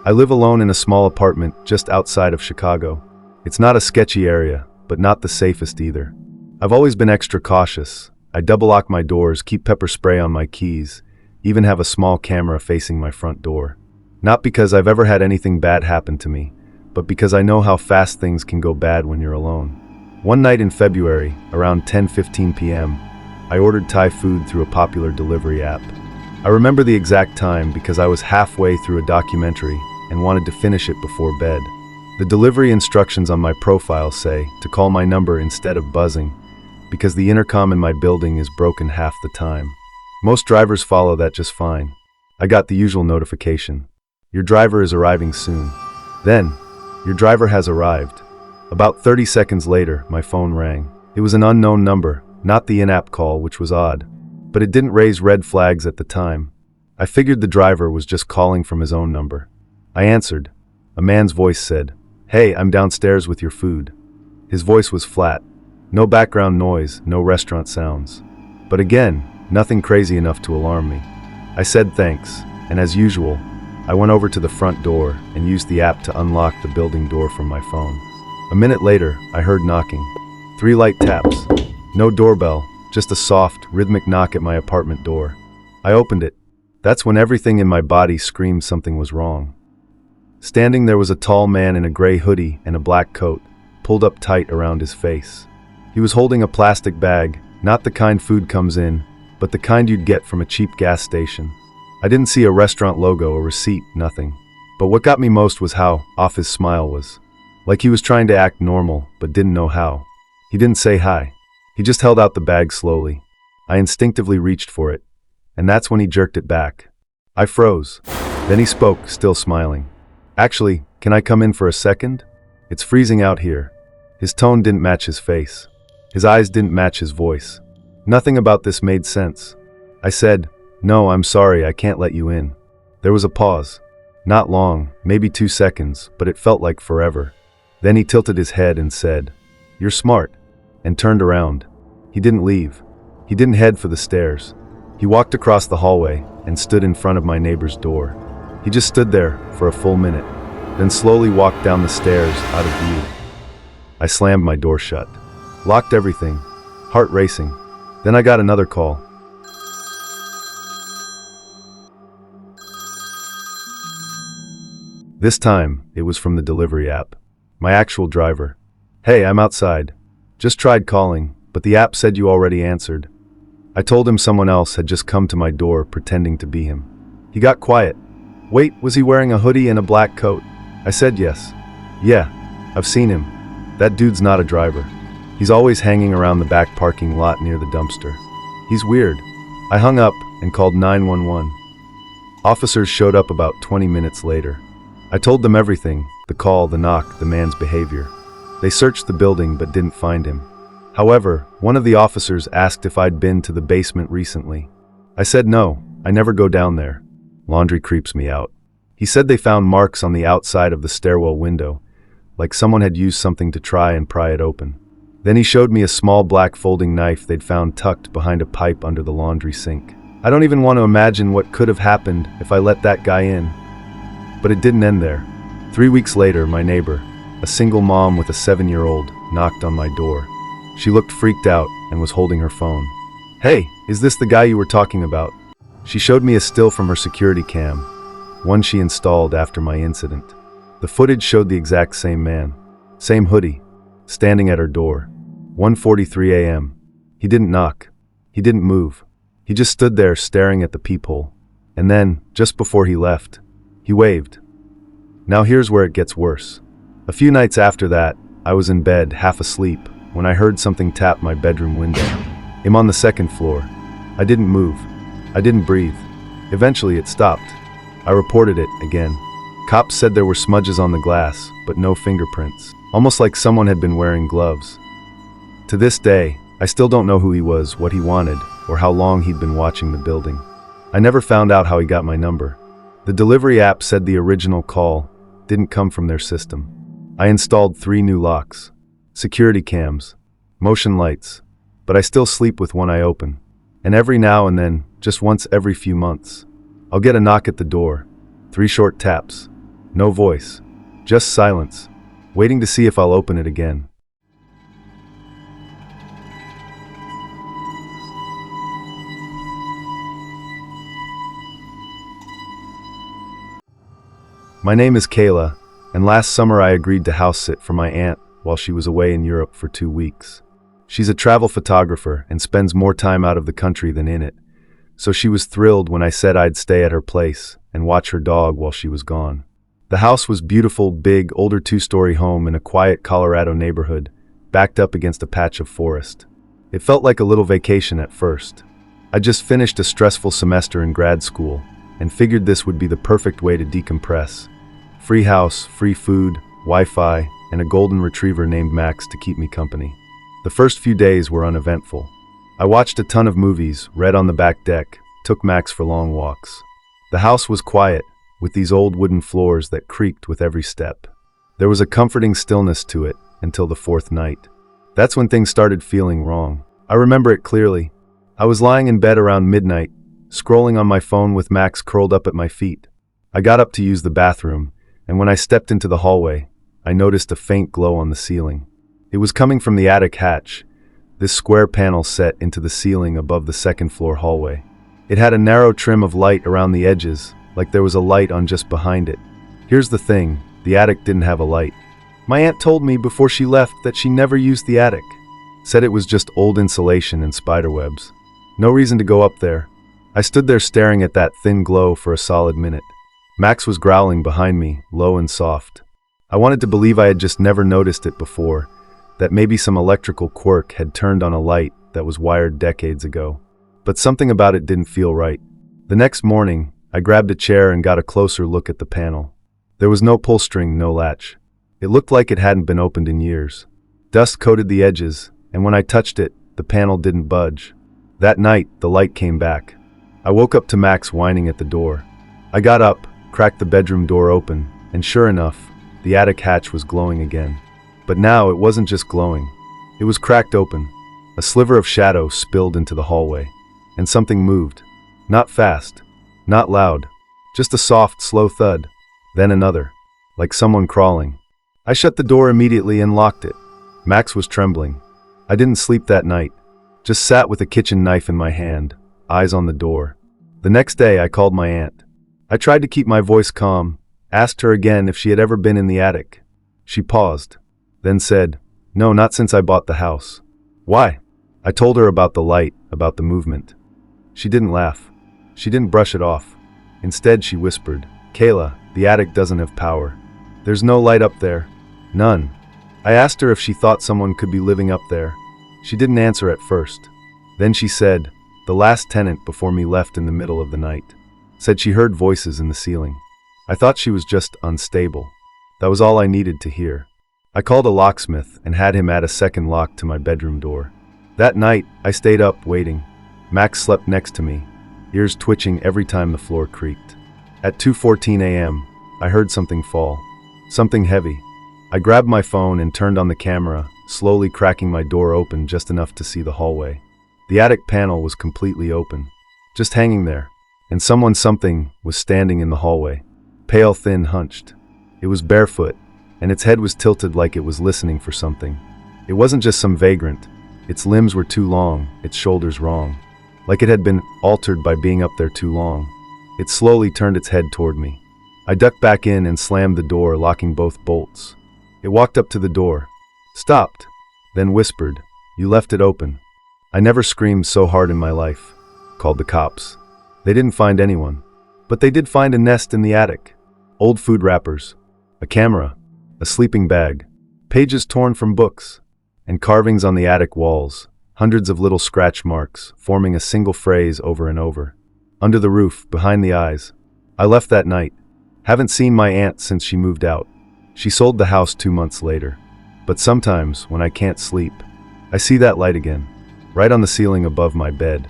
I live alone in a small apartment just outside of Chicago. It's not a sketchy area, but not the safest either. I've always been extra cautious. I double lock my doors, keep pepper spray on my keys, even have a small camera facing my front door. Not because I've ever had anything bad happen to me, but because I know how fast things can go bad when you're alone. One night in February, around 10:15 p.m., I ordered Thai food through a popular delivery app. I remember the exact time because I was halfway through a documentary and wanted to finish it before bed. The delivery instructions on my profile say to call my number instead of buzzing, because the intercom in my building is broken half the time. Most drivers follow that just fine. I got the usual notification. Your driver is arriving soon. Then, your driver has arrived. About 30 seconds later, my phone rang. It was an unknown number, not the in-app call, which was odd. But it didn't raise red flags at the time. I figured the driver was just calling from his own number. I answered. A man's voice said, "Hey, I'm downstairs with your food." His voice was flat. No background noise, no restaurant sounds. But again, nothing crazy enough to alarm me. I said thanks, and as usual, I went over to the front door and used the app to unlock the building door from my phone. A minute later, I heard knocking. 3 light taps. No doorbell, just a soft, rhythmic knock at my apartment door. I opened it. That's when everything in my body screamed something was wrong. Standing there was a tall man in a gray hoodie and a black coat, pulled up tight around his face. He was holding a plastic bag, not the kind food comes in, but the kind you'd get from a cheap gas station. I didn't see a restaurant logo, a receipt, nothing. But what got me most was how off his smile was. Like he was trying to act normal, but didn't know how. He didn't say hi. He just held out the bag slowly. I instinctively reached for it, and that's when he jerked it back. I froze. Then he spoke, still smiling. "Actually, can I come in for a second? It's freezing out here." His tone didn't match his face. His eyes didn't match his voice. Nothing about this made sense. I said, "No, I'm sorry, I can't let you in." There was a pause. Not long, maybe 2 seconds, but it felt like forever. Then he tilted his head and said, "You're smart," and turned around. He didn't leave. He didn't head for the stairs. He walked across the hallway and stood in front of my neighbor's door. He just stood there for a full minute, then slowly walked down the stairs out of view. I slammed my door shut, locked everything, heart racing. Then I got another call. This time, it was from the delivery app. My actual driver. "Hey, I'm outside. Just tried calling, but the app said you already answered." I told him someone else had just come to my door pretending to be him. He got quiet. "Wait, was he wearing a hoodie and a black coat?" I said yes. "Yeah, I've seen him. That dude's not a driver. He's always hanging around the back parking lot near the dumpster. He's weird." I hung up and called 911. Officers showed up about 20 minutes later. I told them everything, the call, the knock, the man's behavior. They searched the building but didn't find him. However, one of the officers asked if I'd been to the basement recently. I said no, I never go down there. Laundry creeps me out. He said they found marks on the outside of the stairwell window, like someone had used something to try and pry it open. Then he showed me a small black folding knife they'd found tucked behind a pipe under the laundry sink. I don't even want to imagine what could have happened if I let that guy in. But it didn't end there. 3 weeks later, my neighbor, a single mom with a 7-year-old, knocked on my door. She looked freaked out and was holding her phone. "Hey, is this the guy you were talking about?" She showed me a still from her security cam, one she installed after my incident. The footage showed the exact same man, same hoodie, standing at her door. 1:43 a.m. He didn't knock. He didn't move. He just stood there staring at the peephole. And then, just before he left, he waved. Now here's where it gets worse. A few nights after that, I was in bed, half asleep, when I heard something tap my bedroom window. I'm on the 2nd floor. I didn't move. I didn't breathe. Eventually it stopped. I reported it again. Cops said there were smudges on the glass, but no fingerprints. Almost like someone had been wearing gloves. To this day, I still don't know who he was, what he wanted, or how long he'd been watching the building. I never found out how he got my number. The delivery app said the original call didn't come from their system. I installed 3 new locks, security cams, motion lights, but I still sleep with one eye open. And every now and then, just once every few months, I'll get a knock at the door, 3 short taps, No voice. Just silence, waiting to see if I'll open it again. My name is Kayla, and last summer I agreed to house sit for my aunt while she was away in Europe for 2 weeks. She's a travel photographer and spends more time out of the country than in it, so she was thrilled when I said I'd stay at her place and watch her dog while she was gone. The house was beautiful, big, older 2-story home in a quiet Colorado neighborhood, backed up against a patch of forest. It felt like a little vacation at first. I just finished a stressful semester in grad school and figured this would be the perfect way to decompress. Free house, free food, Wi-Fi, and a golden retriever named Max to keep me company. The first few days were uneventful. I watched a ton of movies, read on the back deck, took Max for long walks. The house was quiet, with these old wooden floors that creaked with every step. There was a comforting stillness to it until the 4th night. That's when things started feeling wrong. I remember it clearly. I was lying in bed around midnight, scrolling on my phone with Max curled up at my feet. I got up to use the bathroom, and when I stepped into the hallway, I noticed a faint glow on the ceiling. It was coming from the attic hatch, this square panel set into the ceiling above the 2nd floor hallway. It had a narrow trim of light around the edges, like there was a light on just behind it. Here's the thing, the attic didn't have a light. My aunt told me before she left that she never used the attic. Said it was just old insulation and spiderwebs. No reason to go up there. I stood there staring at that thin glow for a solid minute. Max was growling behind me, low and soft. I wanted to believe I had just never noticed it before, that maybe some electrical quirk had turned on a light that was wired decades ago. But something about it didn't feel right. The next morning, I grabbed a chair and got a closer look at the panel. There was no pull string, no latch. It looked like it hadn't been opened in years. Dust coated the edges, and when I touched it, the panel didn't budge. That night, the light came back. I woke up to Max whining at the door. I got up, cracked the bedroom door open, and sure enough, the attic hatch was glowing again. But now it wasn't just glowing. It was cracked open. A sliver of shadow spilled into the hallway, and something moved. Not fast, not loud, just a soft, slow thud. Then another, like someone crawling. I shut the door immediately and locked it. Max was trembling. I didn't sleep that night, just sat with a kitchen knife in my hand, eyes on the door. The next day I called my aunt. I tried to keep my voice calm, asked her again if she had ever been in the attic. She paused, then said, "No, not since I bought the house." "Why?" I told her about the light, about the movement. She didn't laugh. She didn't brush it off. Instead, she whispered, "Kayla, the attic doesn't have power. There's no light up there. None." I asked her if she thought someone could be living up there. She didn't answer at first. Then she said, "The last tenant before me left in the middle of the night. Said she heard voices in the ceiling." I thought she was just unstable. That was all I needed to hear. I called a locksmith and had him add a second lock to my bedroom door. That night, I stayed up waiting. Max slept next to me, ears twitching every time the floor creaked. At 2:14 a.m., I heard something fall. Something heavy. I grabbed my phone and turned on the camera, slowly cracking my door open just enough to see the hallway. The attic panel was completely open, just hanging there, and something was standing in the hallway. Pale, thin, hunched. It was barefoot, and its head was tilted like it was listening for something. It wasn't just some vagrant. Its limbs were too long, its shoulders wrong. Like it had been altered by being up there too long. It slowly turned its head toward me. I ducked back in and slammed the door, locking both bolts. It walked up to the door, stopped, then whispered, "You left it open." I never screamed so hard in my life. Called the cops. They didn't find anyone, but they did find a nest in the attic. Old food wrappers, a camera, a sleeping bag, pages torn from books, and carvings on the attic walls, hundreds of little scratch marks forming a single phrase over and over. Under the roof, behind the eyes. I left that night. Haven't seen my aunt since she moved out. She sold the house 2 months later. But sometimes, when I can't sleep, I see that light again, right on the ceiling above my bed.